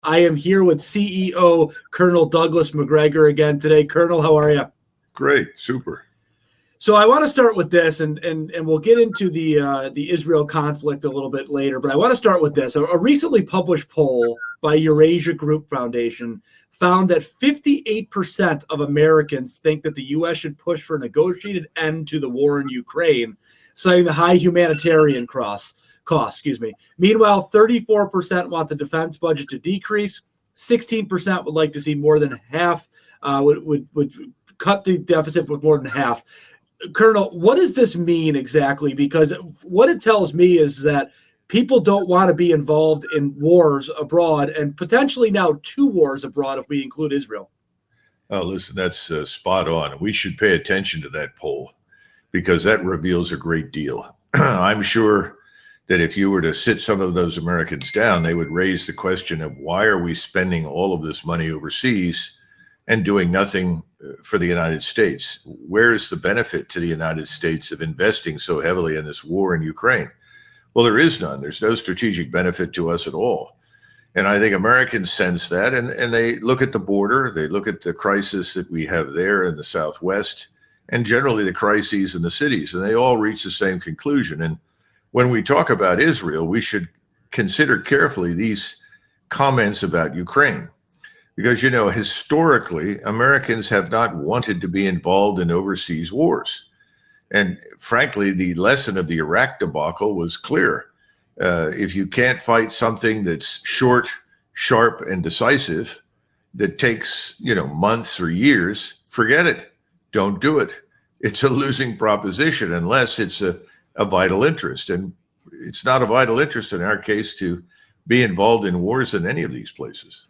I am here with CEO Colonel Douglas Macgregor again today. Colonel, how are you? Great, super. So I want to start with this, and we'll get into the Israel conflict a little bit later. But I want to start with this. A recently published poll by Eurasia Group Foundation found that 58% of Americans think that the U.S. should push for a negotiated end to the war in Ukraine, citing the high humanitarian cost. Meanwhile, 34% want the defense budget to decrease. 16% would like to see more than half would cut the deficit with more than half. Colonel, what does this mean exactly? Because what it tells me is that people don't want to be involved in wars abroad, and potentially now 2 wars abroad if we include Israel. Oh, listen, that's spot on. We should pay attention to that poll because that reveals a great deal. I'm sure that if you were to sit some of those Americans down, they would raise the question of why are we spending all of this money overseas and doing nothing for the United States? Where's the benefit to the United States of investing so heavily in this war in Ukraine? Well, there is none. There's no strategic benefit to us at all. And I think Americans sense that, and they look at the border, they look at the crisis that we have there in the Southwest, and generally the crises in the cities, and they all reach the same conclusion. And when we talk about Israel, we should consider carefully these comments about Ukraine. Because, you know, historically, Americans have not wanted to be involved in overseas wars. And frankly, the lesson of the Iraq debacle was clear. If you can't fight something that's short, sharp, and decisive, that takes, months or years, forget it. Don't do it. It's a losing proposition unless it's a vital interest. And it's not a vital interest in our case to be involved in wars in any of these places.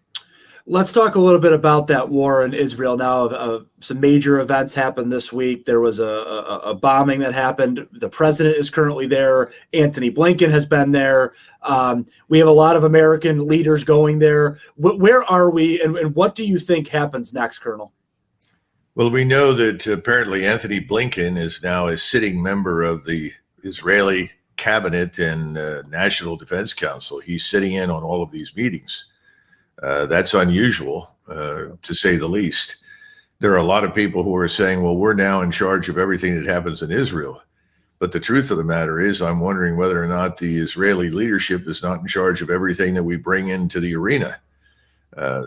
Let's talk a little bit about that war in Israel now. Some major events happened this week. There was a bombing that happened. The president is currently there. Antony Blinken has been there. We have a lot of American leaders going there. Where are we, and what do you think happens next, Colonel? Well, we know that apparently Antony Blinken is now a sitting member of the Israeli cabinet and National Defense Council. He's sitting in on all of these meetings. That's unusual, to say the least. There are a lot of people who are saying, well, we're now in charge of everything that happens in Israel. But the truth of the matter is, I'm wondering whether or not the Israeli leadership is not in charge of everything that we bring into the arena.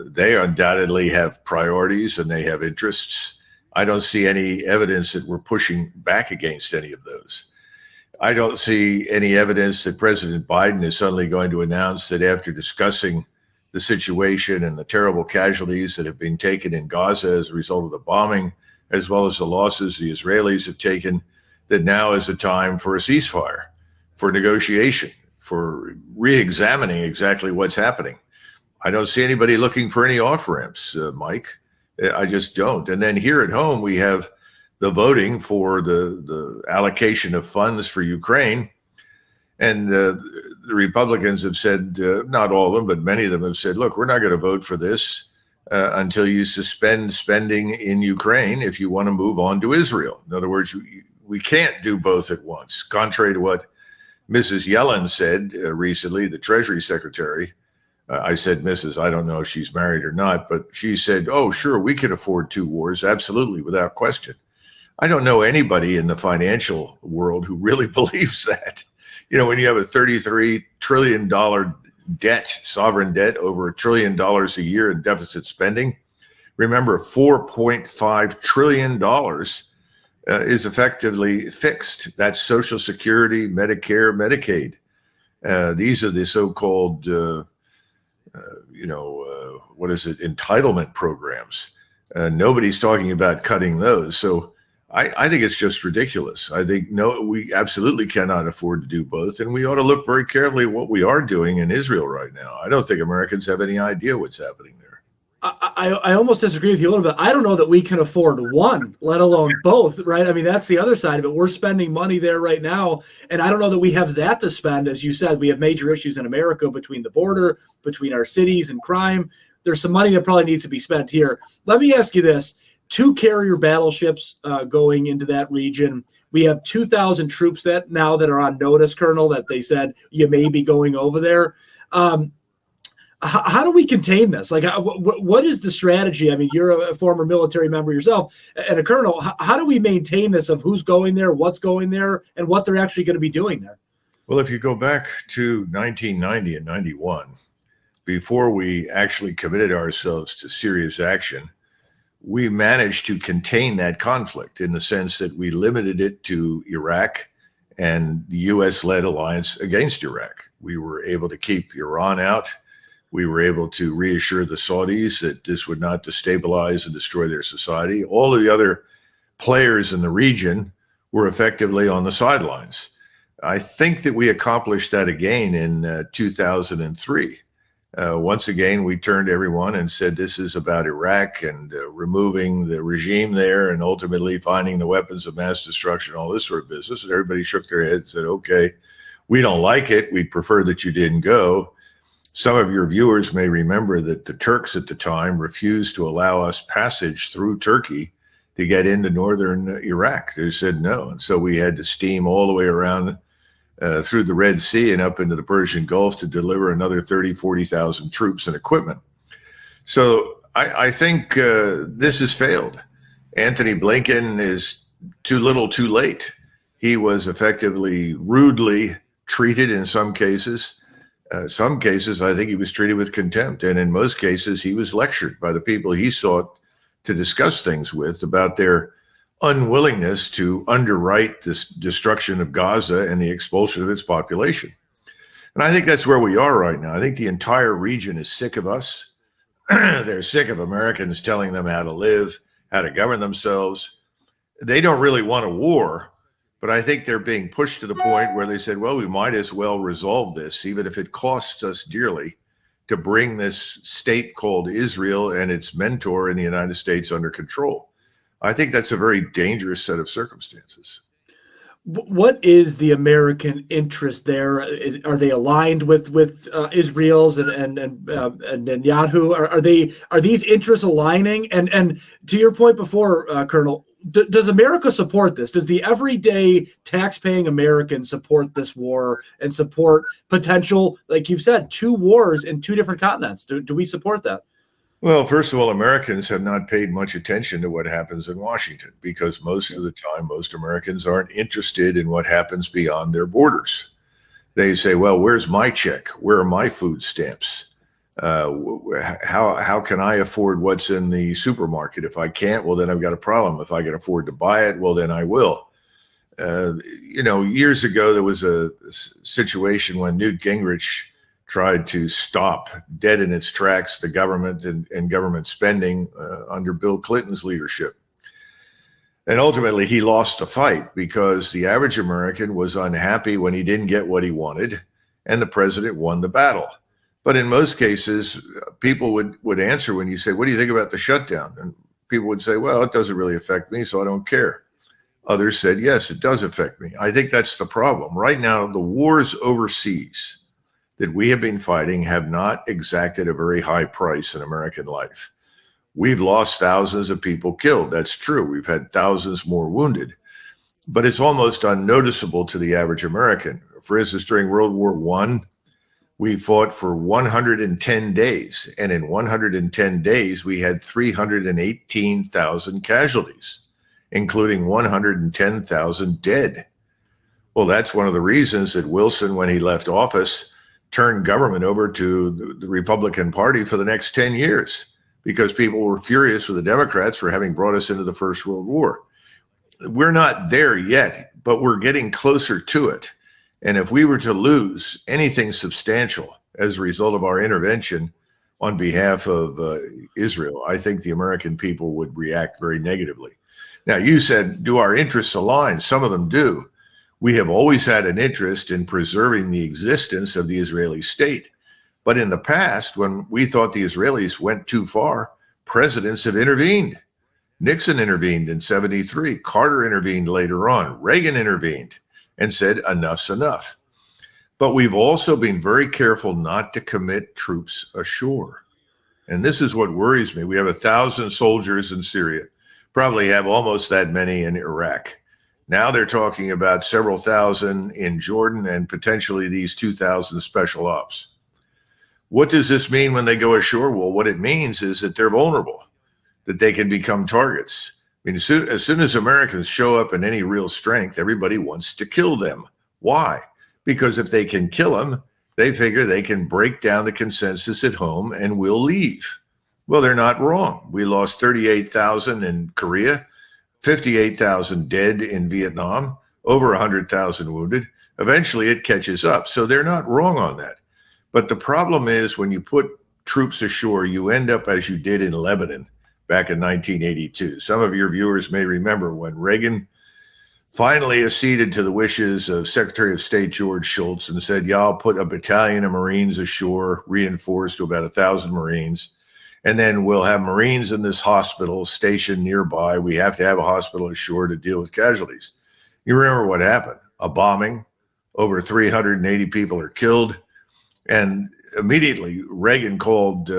They undoubtedly have priorities and they have interests. I don't see any evidence that we're pushing back against any of those. I don't see any evidence that President Biden is suddenly going to announce that after discussing the situation and the terrible casualties that have been taken in Gaza as a result of the bombing, as well as the losses the Israelis have taken, that now is a time for a ceasefire, for negotiation, for re-examining exactly what's happening. I don't see anybody looking for any off-ramps, Mike. I just don't. And then here at home, we have the voting for the allocation of funds for Ukraine. And the Republicans have said, not all of them, but many of them have said, look, we're not going to vote for this until you suspend spending in Ukraine if you want to move on to Israel. In other words, we can't do both at once, contrary to what Mrs. Yellen said recently, the Treasury Secretary. I said, Mrs., I don't know if she's married or not, but she said, oh, sure, we can afford 2 wars, absolutely, without question. I don't know anybody in the financial world who really believes that. When you have a $33 trillion debt, sovereign debt, over $1 trillion a year in deficit spending, remember $4.5 trillion is effectively fixed. That's Social Security, Medicare, Medicaid. These are the so-called, entitlement programs. Nobody's talking about cutting those. So I think it's just ridiculous. I think, no, we absolutely cannot afford to do both. And we ought to look very carefully at what we are doing in Israel right now. I don't think Americans have any idea what's happening there. I almost disagree with you a little bit. I don't know that we can afford one, let alone both, right? I mean, that's the other side of it. We're spending money there right now, and I don't know that we have that to spend. As you said, we have major issues in America between the border, between our cities and crime. There's some money that probably needs to be spent here. Let me ask you this. 2 carrier battleships going into that region. We have 2,000 troops that are on notice, Colonel, that they said you may be going over there. how do we contain this? Like, what is the strategy? I mean, you're a former military member yourself and a colonel. How do we maintain this of who's going there, what's going there, and what they're actually going to be doing there? Well, if you go back to 1990 and 91, before we actually committed ourselves to serious action, we managed to contain that conflict in the sense that we limited it to Iraq and the U.S.-led alliance against Iraq. We were able to keep Iran out. We were able to reassure the Saudis that this would not destabilize and destroy their society. All of the other players in the region were effectively on the sidelines. I think that we accomplished that again in 2003. Once again, we turned to everyone and said, this is about Iraq and removing the regime there and ultimately finding the weapons of mass destruction, all this sort of business. And everybody shook their heads and said, okay, we don't like it. We'd prefer that you didn't go. Some of your viewers may remember that the Turks at the time refused to allow us passage through Turkey to get into northern Iraq. They said no. And so we had to steam all the way around through the Red Sea and up into the Persian Gulf to deliver another 30, 40,000 troops and equipment. So I think this has failed. Anthony Blinken is too little too late. He was effectively rudely treated in some cases. Some cases, I think he was treated with contempt. And in most cases, he was lectured by the people he sought to discuss things with about their unwillingness to underwrite this destruction of Gaza and the expulsion of its population. And I think that's where we are right now. I think the entire region is sick of us. They're sick of Americans telling them how to live, how to govern themselves. They don't really want a war, but I think they're being pushed to the point where they said, well, we might as well resolve this, even if it costs us dearly, to bring this state called Israel and its mentor in the United States under control. I think that's a very dangerous set of circumstances. What is the American interest there? Are they aligned with Israel's and Netanyahu? Are these interests aligning? And to your point before, Colonel, does America support this? Does the everyday tax-paying American support this war and support potential, like you've said, 2 wars in 2 different continents? Do we support that? Well, first of all, Americans have not paid much attention to what happens in Washington because most of the time, most Americans aren't interested in what happens beyond their borders. They say, well, where's my check? Where are my food stamps? How can I afford what's in the supermarket? If I can't, well, then I've got a problem. If I can afford to buy it, well, then I will. Years ago, there was a situation when Newt Gingrich tried to stop dead in its tracks the government and government spending under Bill Clinton's leadership. And ultimately, he lost the fight because the average American was unhappy when he didn't get what he wanted, and the president won the battle. But in most cases, people would answer when you say, what do you think about the shutdown? And people would say, well, it doesn't really affect me, so I don't care. Others said, yes, it does affect me. I think that's the problem. Right now, the wars overseas that we have been fighting have not exacted a very high price in American life. We've lost thousands of people killed. That's true. We've had thousands more wounded, but it's almost unnoticeable to the average American. For instance, during World War I, we fought for 110 days. And in 110 days, we had 318,000 casualties, including 110,000 dead. Well, that's one of the reasons that Wilson, when he left office, turned government over to the Republican Party for the next 10 years because people were furious with the Democrats for having brought us into the First World War. We're not there yet, but we're getting closer to it. And if we were to lose anything substantial as a result of our intervention on behalf of Israel, I think the American people would react very negatively. Now, you said, do our interests align? Some of them do. We have always had an interest in preserving the existence of the Israeli state. But in the past, when we thought the Israelis went too far, presidents have intervened. Nixon intervened in 1973. Carter intervened later on. Reagan intervened and said, enough's enough. But we've also been very careful not to commit troops ashore. And this is what worries me. We have 1,000 soldiers in Syria, probably have almost that many in Iraq. Now they're talking about several thousand in Jordan and potentially these 2,000 special ops. What does this mean when they go ashore? Well, what it means is that they're vulnerable, that they can become targets. I mean, as soon as Americans show up in any real strength, everybody wants to kill them. Why? Because if they can kill them, they figure they can break down the consensus at home and we'll leave. Well, they're not wrong. We lost 38,000 in Korea, 58,000 dead in Vietnam, over 100,000 wounded. Eventually it catches up. So they're not wrong on that. But the problem is when you put troops ashore, you end up as you did in Lebanon back in 1982. Some of your viewers may remember when Reagan finally acceded to the wishes of Secretary of State George Shultz and said, yeah, I'll put a battalion of Marines ashore, reinforced to about 1,000 Marines. And then we'll have Marines in this hospital stationed nearby. We have to have a hospital ashore to deal with casualties. You remember what happened? A bombing. Over 380 people are killed. And immediately Reagan called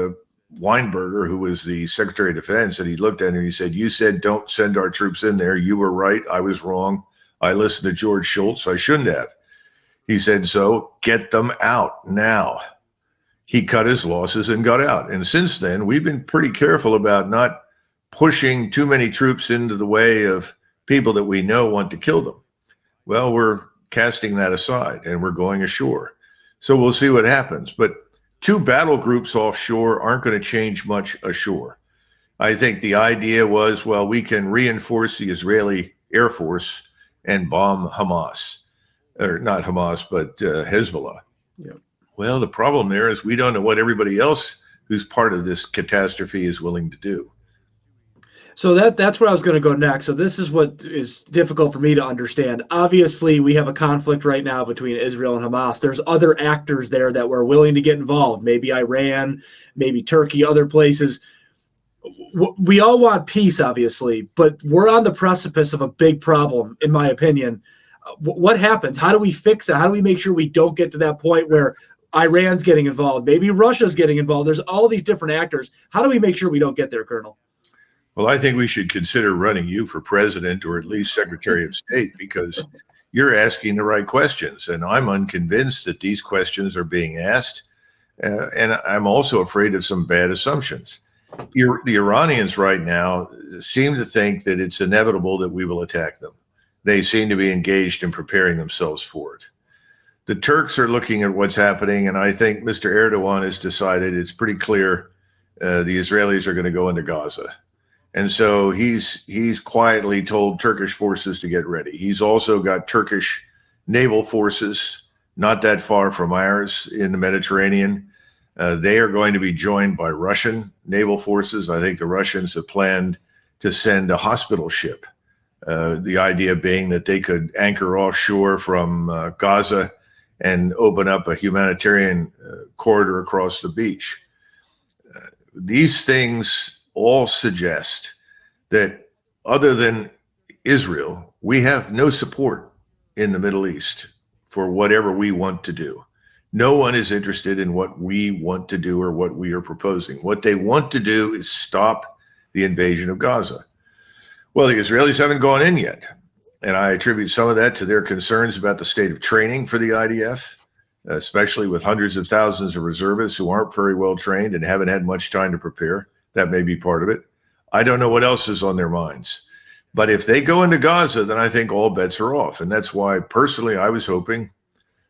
Weinberger, who was the Secretary of Defense, and he looked at him and he said, you said don't send our troops in there. You were right. I was wrong. I listened to George Shultz. I shouldn't have. He said, so get them out now. He cut his losses and got out. And since then, we've been pretty careful about not pushing too many troops into the way of people that we know want to kill them. Well, we're casting that aside and we're going ashore. So we'll see what happens. But two battle groups offshore aren't going to change much ashore. I think the idea was, well, we can reinforce the Israeli Air Force and bomb Hamas. Or not Hamas, but Hezbollah. Yeah. Well, the problem there is we don't know what everybody else who's part of this catastrophe is willing to do. So that's where I was going to go next. So this is what is difficult for me to understand. Obviously, we have a conflict right now between Israel and Hamas. There's other actors there that were willing to get involved, maybe Iran, maybe Turkey, other places. We all want peace, obviously, but we're on the precipice of a big problem, in my opinion. What happens? How do we fix that? How do we make sure we don't get to that point where Iran's getting involved? Maybe Russia's getting involved. There's all these different actors. How do we make sure we don't get there, Colonel? Well, I think we should consider running you for president or at least Secretary of State because you're asking the right questions. And I'm unconvinced that these questions are being asked. And I'm also afraid of some bad assumptions. The Iranians right now seem to think that it's inevitable that we will attack them. They seem to be engaged in preparing themselves for it. The Turks are looking at what's happening, and I think Mr. Erdogan has decided it's pretty clear the Israelis are going to go into Gaza. And so he's quietly told Turkish forces to get ready. He's also got Turkish naval forces not that far from ours in the Mediterranean. They are going to be joined by Russian naval forces. I think the Russians have planned to send a hospital ship. The idea being that they could anchor offshore from Gaza and open up a humanitarian corridor across the beach. These things all suggest that other than Israel, we have no support in the Middle East for whatever we want to do. No one is interested in what we want to do or what we are proposing. What they want to do is stop the invasion of Gaza. Well, the Israelis haven't gone in yet. And I attribute some of that to their concerns about the state of training for the IDF, especially with hundreds of thousands of reservists who aren't very well trained and haven't had much time to prepare. That may be part of it. I don't know what else is on their minds. But if they go into Gaza, then I think all bets are off. And that's why, personally, I was hoping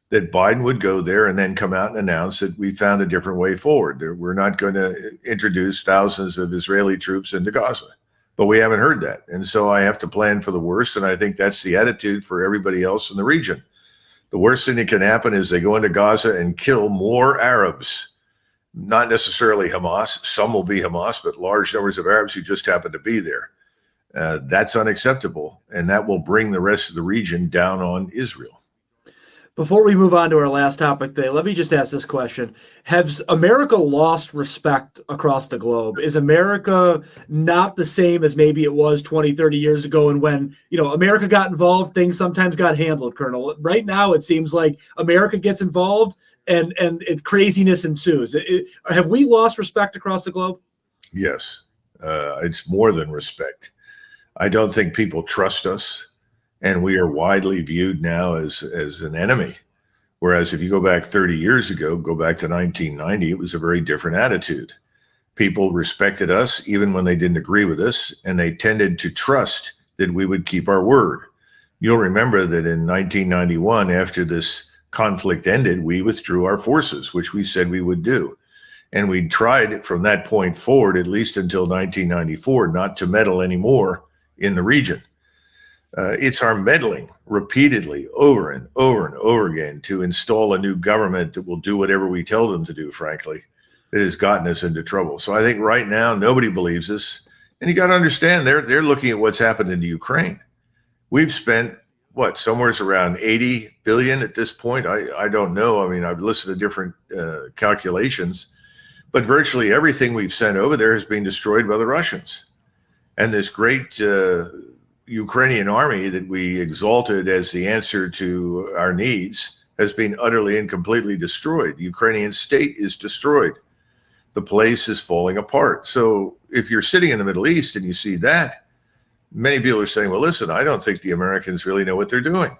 that Biden would go there and then come out and announce that we found a different way forward. We're not going to introduce thousands of Israeli troops into Gaza. But we haven't heard that. And so I have to plan for the worst. And I think that's the attitude for everybody else in the region. The worst thing that can happen is they go into Gaza and kill more Arabs. Not necessarily Hamas. Some will be Hamas, but large numbers of Arabs who just happen to be there. That's unacceptable. And that will bring the rest of the region down on Israel. Before we move on to our last topic today, let me just ask this question. Has America lost respect across the globe? Is America not the same as maybe it was 20, 30 years ago? And when, America got involved, things sometimes got handled, Colonel. Right now, it seems like America gets involved and craziness ensues. Have we lost respect across the globe? Yes. It's more than respect. I don't think people trust us. And we are widely viewed now as an enemy. Whereas if you go back 30 years ago, go back to 1990, it was a very different attitude. People respected us even when they didn't agree with us, and they tended to trust that we would keep our word. You'll remember that in 1991, after this conflict ended, we withdrew our forces, which we said we would do. And we tried from that point forward, at least until 1994, not to meddle anymore in the region. It's our meddling repeatedly over and over and over again to install a new government that will do whatever we tell them to do, frankly, that has gotten us into trouble. So I think right now nobody believes us. And you got to understand, they're looking at what's happened in Ukraine. We've spent, somewhere around 80 billion at this point. I don't know. I mean, I've listened to different calculations, but virtually everything we've sent over there has been destroyed by the Russians. And this great Ukrainian army that we exalted as the answer to our needs has been utterly and completely destroyed. The Ukrainian state is destroyed. The place is falling apart. So if you're sitting in the Middle East and you see that, many people are saying, well, listen, I don't think the Americans really know what they're doing.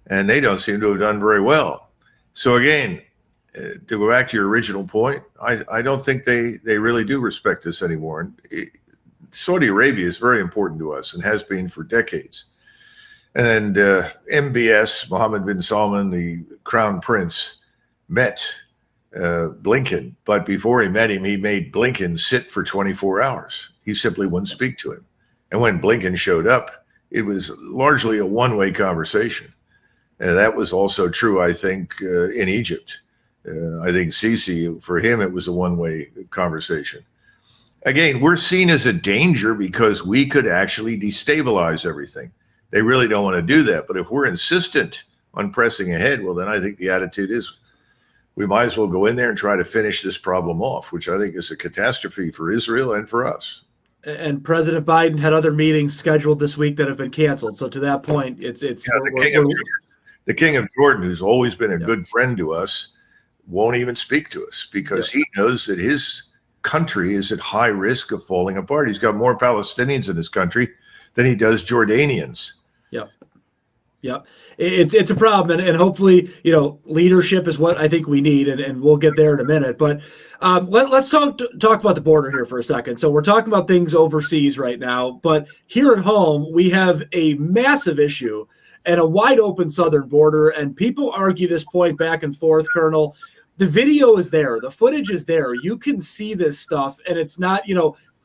And they don't seem to have done very well. So again, to go back to your original point, I don't think they really do respect us anymore. And Saudi Arabia is very important to us and has been for decades. And MBS, Mohammed bin Salman, the crown prince, met Blinken. But before he met him, he made Blinken sit for 24 hours. He simply wouldn't speak to him. And when Blinken showed up, it was largely a one-way conversation. And that was also true, I think, in Egypt. I think Sisi, for him, it was a one-way conversation. Again, we're seen as a danger because we could actually destabilize everything. They really don't want to do that. But if we're insistent on pressing ahead, well, then I think the attitude is we might as well go in there and try to finish this problem off, which I think is a catastrophe for Israel and for us. And President Biden had other meetings scheduled this week that have been canceled. So to that point, the King of Jordan, who's always been a good friend to us, won't even speak to us because he knows that his country is at high risk of falling apart. He's got more Palestinians in his country than he does Jordanians. Yeah, it's a problem, and hopefully, leadership is what I think we need, and we'll get there in a minute. But let's talk about the border here for a second. So we're talking about things overseas right now, but here at home we have a massive issue and a wide open southern border, and people argue this point back and forth, Colonel. The video is there, the footage is there. You can see this stuff, and it's not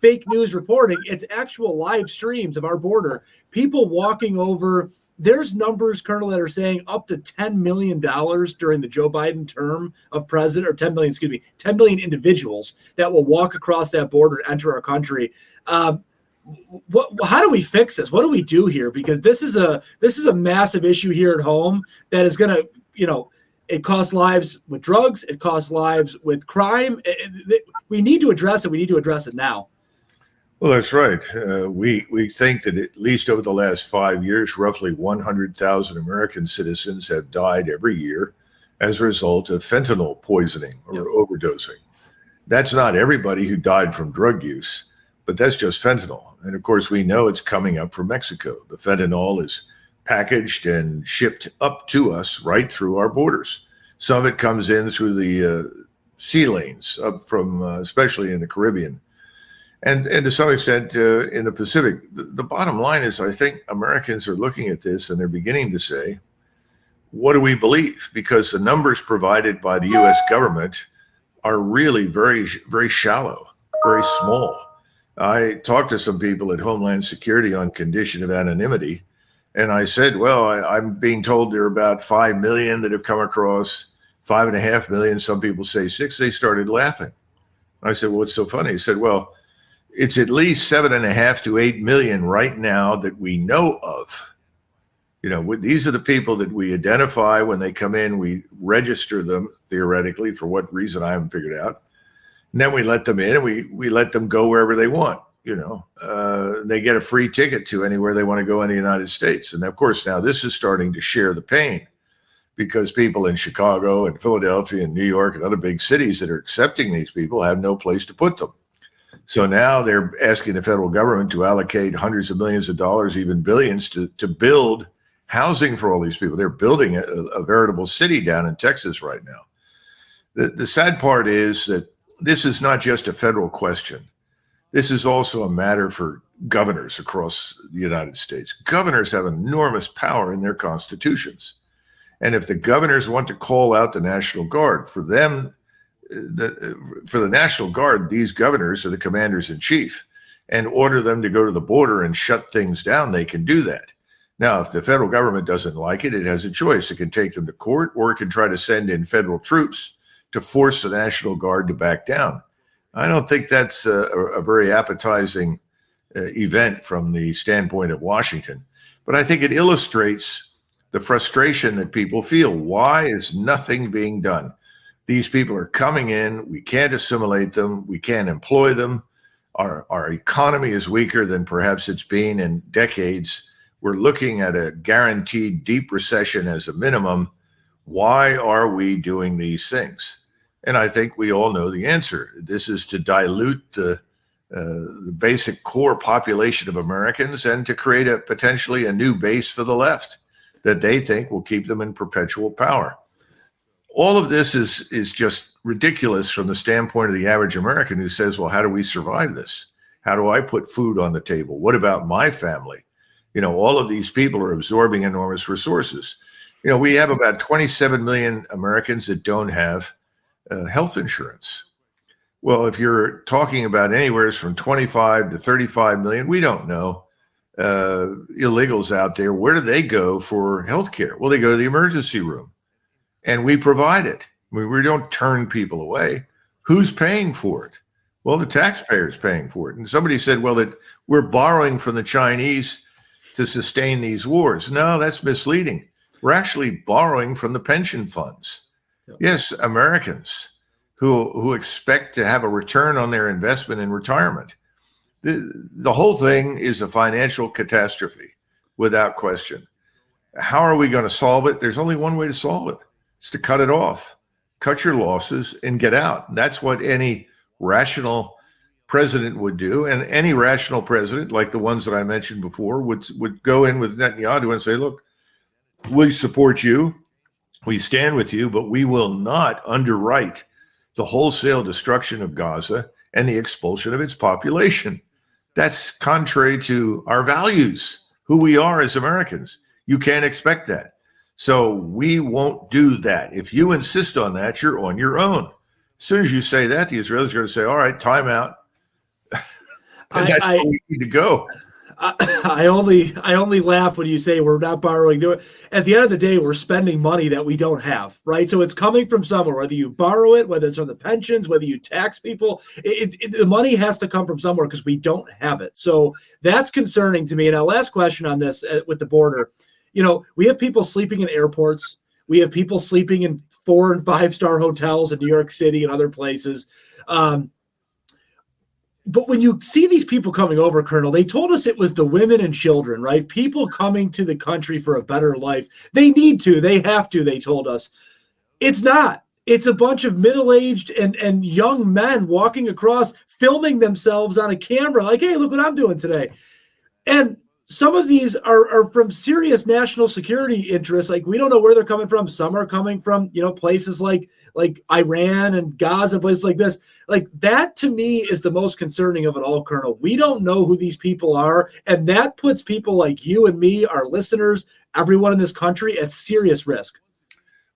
fake news reporting. It's actual live streams of our border, people walking over. There's numbers, Colonel, that are saying up to $10 million during the Joe Biden term of president, or 10 million individuals that will walk across that border and enter our country. How do we fix this? What do we do here? Because this is a massive issue here at home that is going to, it costs lives with drugs. It costs lives with crime. We need to address it. We need to address it now. Well, that's right. We think that at least over the last 5 years, roughly 100,000 American citizens have died every year as a result of fentanyl poisoning or overdosing. That's not everybody who died from drug use, but that's just fentanyl. And of course, we know it's coming up from Mexico. The fentanyl is packaged and shipped up to us right through our borders. Some of it comes in through the sea lanes up from, especially in the Caribbean. And to some extent in the Pacific. The bottom line is I think Americans are looking at this and they're beginning to say, what do we believe? Because the numbers provided by the U.S. government are really very, very shallow, very small. I talked to some people at Homeland Security on condition of anonymity, and I said, well, I'm being told there are about 5 million that have come across, 5.5 million. Some people say 6. They started laughing. I said, well, what's so funny? He said, well, it's at least 7.5 to 8 million right now that we know of. These are the people that we identify when they come in. We register them theoretically for what reason I haven't figured out. And then we let them in and we let them go wherever they want. They get a free ticket to anywhere they want to go in the United States. And of course, now this is starting to share the pain because people in Chicago and Philadelphia and New York and other big cities that are accepting these people have no place to put them. So now they're asking the federal government to allocate hundreds of millions of dollars, even billions, to build housing for all these people. They're building a veritable city down in Texas right now. The sad part is that this is not just a federal question. This is also a matter for governors across the United States. Governors have enormous power in their constitutions. And if the governors want to call out the National Guard, for them, for the National Guard, these governors are the commanders in chief, and order them to go to the border and shut things down, they can do that. Now, if the federal government doesn't like it, it has a choice. It can take them to court, or it can try to send in federal troops to force the National Guard to back down. I don't think that's a very appetizing event from the standpoint of Washington. But I think it illustrates the frustration that people feel. Why is nothing being done? These people are coming in. We can't assimilate them. We can't employ them. Our economy is weaker than perhaps it's been in decades. We're looking at a guaranteed deep recession as a minimum. Why are we doing these things? And I think we all know the answer. This is to dilute the basic core population of Americans and to create potentially a new base for the left that they think will keep them in perpetual power. All of this is just ridiculous from the standpoint of the average American who says, well, how do we survive this? How do I put food on the table? What about my family? All of these people are absorbing enormous resources. We have about 27 million Americans that don't have health insurance. Well, if you're talking about anywhere from 25 to 35 million, we don't know, illegals out there, where do they go for health care? Well, they go to the emergency room, and we provide it. We don't turn people away. Who's paying for it? Well, the taxpayer's paying for it. And somebody said, well, that we're borrowing from the Chinese to sustain these wars. No, that's misleading. We're actually borrowing from the pension funds. Yep. Yes, Americans who expect to have a return on their investment in retirement. The whole thing is a financial catastrophe, without question. How are we going to solve it? There's only one way to solve it. It's to cut it off, cut your losses, and get out. And that's what any rational president would do. And any rational president, like the ones that I mentioned before, would go in with Netanyahu and say, look, we support you. We stand with you, but we will not underwrite the wholesale destruction of Gaza and the expulsion of its population. That's contrary to our values, who we are as Americans. You can't expect that. So we won't do that. If you insist on that, you're on your own. As soon as you say that, the Israelis are going to say, all right, time out. And that's where we need to go. I only laugh when you say we're not borrowing. At the end of the day, we're spending money that we don't have, right? So it's coming from somewhere, whether you borrow it, whether it's from the pensions, whether you tax people. The money has to come from somewhere because we don't have it. So that's concerning to me. And our last question on this with the border, we have people sleeping in airports. We have people sleeping in 4- and 5-star hotels in New York City and other places. But when you see these people coming over, Colonel, they told us it was the women and children, right? People coming to the country for a better life. They need to. They have to, they told us. It's not. It's a bunch of middle-aged and young men walking across, filming themselves on a camera like, hey, look what I'm doing today. And some of these are from serious national security interests. Like, we don't know where they're coming from. Some are coming from, places like Iran and Gaza, places like this. Like, that to me is the most concerning of it all, Colonel. We don't know who these people are. And that puts people like you and me, our listeners, everyone in this country at serious risk.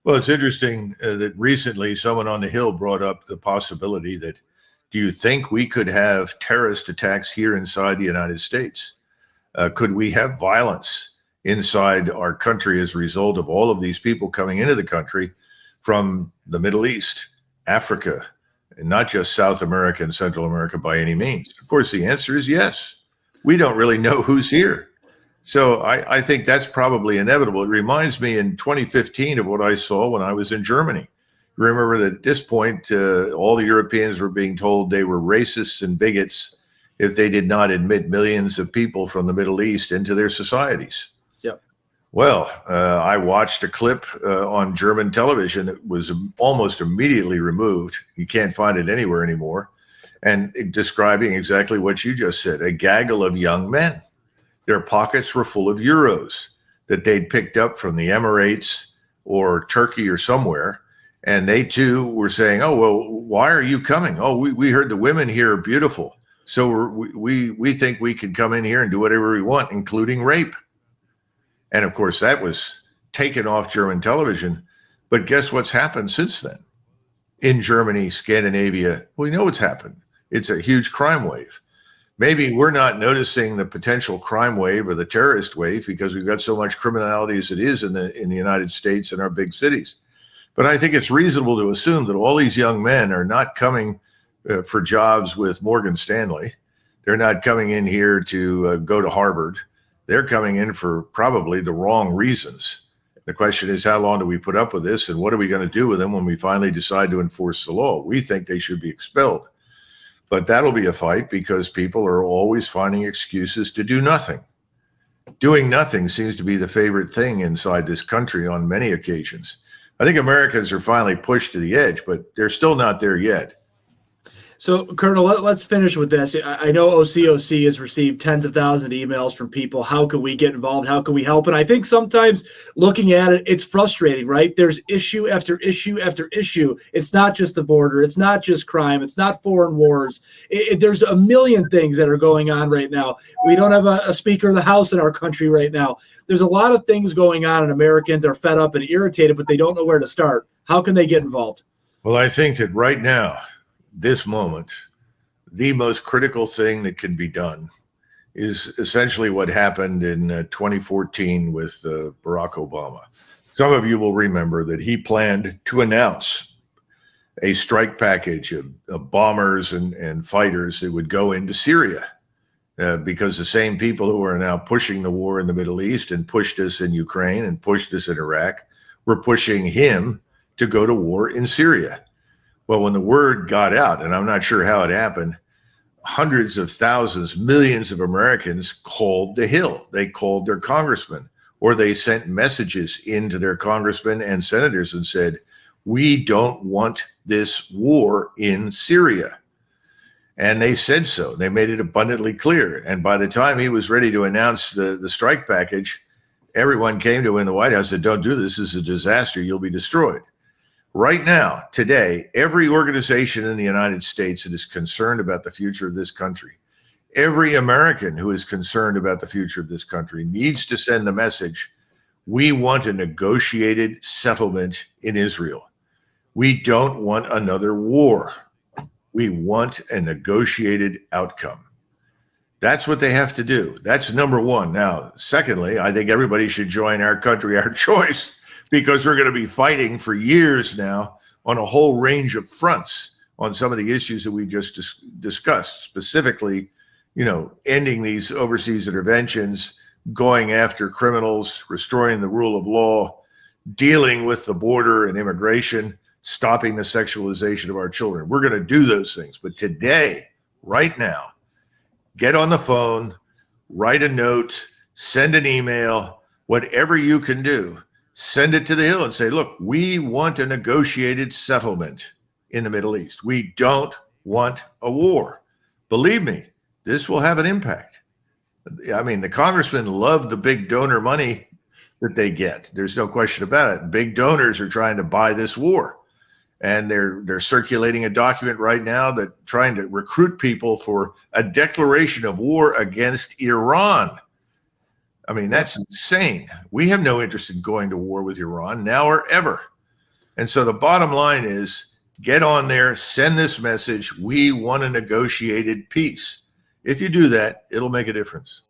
Well, it's interesting that recently someone on the Hill brought up the possibility that, do you think we could have terrorist attacks here inside the United States? Could we have violence inside our country as a result of all of these people coming into the country from the Middle East, Africa, and not just South America and Central America by any means? Of course, the answer is yes. We don't really know who's here. So I think that's probably inevitable. It reminds me in 2015 of what I saw when I was in Germany. Remember that at this point, all the Europeans were being told they were racists and bigots if they did not admit millions of people from the Middle East into their societies. Yep. Well, I watched a clip on German television that was almost immediately removed. You can't find it anywhere anymore. And describing exactly what you just said, a gaggle of young men. Their pockets were full of euros. that they'd picked up from the Emirates or Turkey or somewhere. And they too were saying, oh, well, why are you coming? Oh, we heard the women here are beautiful. So we think we can come in here and do whatever we want, including rape. And of course, that was taken off German television. But guess what's happened since then? In Germany, Scandinavia, we know what's happened. It's a huge crime wave. Maybe we're not noticing the potential crime wave or the terrorist wave because we've got so much criminality as it is in the United States and our big cities. But I think it's reasonable to assume that all these young men are not coming for jobs with Morgan Stanley. They're not coming in here to go to Harvard. They're coming in for probably the wrong reasons. The question is, how long do we put up with this, and what are we going to do with them when we finally decide to enforce the law? We think they should be expelled. But that'll be a fight because people are always finding excuses to do nothing. Doing nothing seems to be the favorite thing inside this country on many occasions. I think Americans are finally pushed to the edge, but they're still not there yet. So, Colonel, let's finish with this. I know OCOC has received tens of thousands of emails from people. How can we get involved? How can we help? And I think sometimes looking at it, it's frustrating, right? There's issue after issue after issue. It's not just the border. It's not just crime. It's not foreign wars. There's a million things that are going on right now. We don't have a Speaker of the House in our country right now. There's a lot of things going on, and Americans are fed up and irritated, but they don't know where to start. How can they get involved? Well, I think that right now, this moment, the most critical thing that can be done is essentially what happened in 2014 with Barack Obama. Some of you will remember that he planned to announce a strike package of bombers and fighters that would go into Syria because the same people who are now pushing the war in the Middle East and pushed us in Ukraine and pushed us in Iraq were pushing him to go to war in Syria. Well, when the word got out, and I'm not sure how it happened, hundreds of thousands, millions of Americans called the Hill. They called their congressman, or they sent messages into their congressmen and senators and said, we don't want this war in Syria. And they said so. They made it abundantly clear. And by the time he was ready to announce the strike package, everyone came to him in the White House and said, don't do this. This is a disaster. You'll be destroyed. Right now, today, every organization in the United States that is concerned about the future of this country, every American who is concerned about the future of this country needs to send the message, we want a negotiated settlement in Israel. We don't want another war. We want a negotiated outcome. That's what they have to do. That's number one. Now, secondly, I think everybody should join Our Country, Our Choice, because we're going to be fighting for years now on a whole range of fronts on some of the issues that we just discussed, specifically, ending these overseas interventions, going after criminals, restoring the rule of law, dealing with the border and immigration, stopping the sexualization of our children. We're going to do those things. But today, right now, get on the phone, write a note, send an email, whatever you can do. Send it to the Hill and say, look, we want a negotiated settlement in the Middle East. We don't want a war. Believe me, this will have an impact. I mean, the congressmen love the big donor money that they get. There's no question about it. Big donors are trying to buy this war. And they're circulating a document right now that trying to recruit people for a declaration of war against Iran. I mean, that's insane. We have no interest in going to war with Iran now or ever. And so the bottom line is get on there, send this message. We want a negotiated peace. If you do that, it'll make a difference.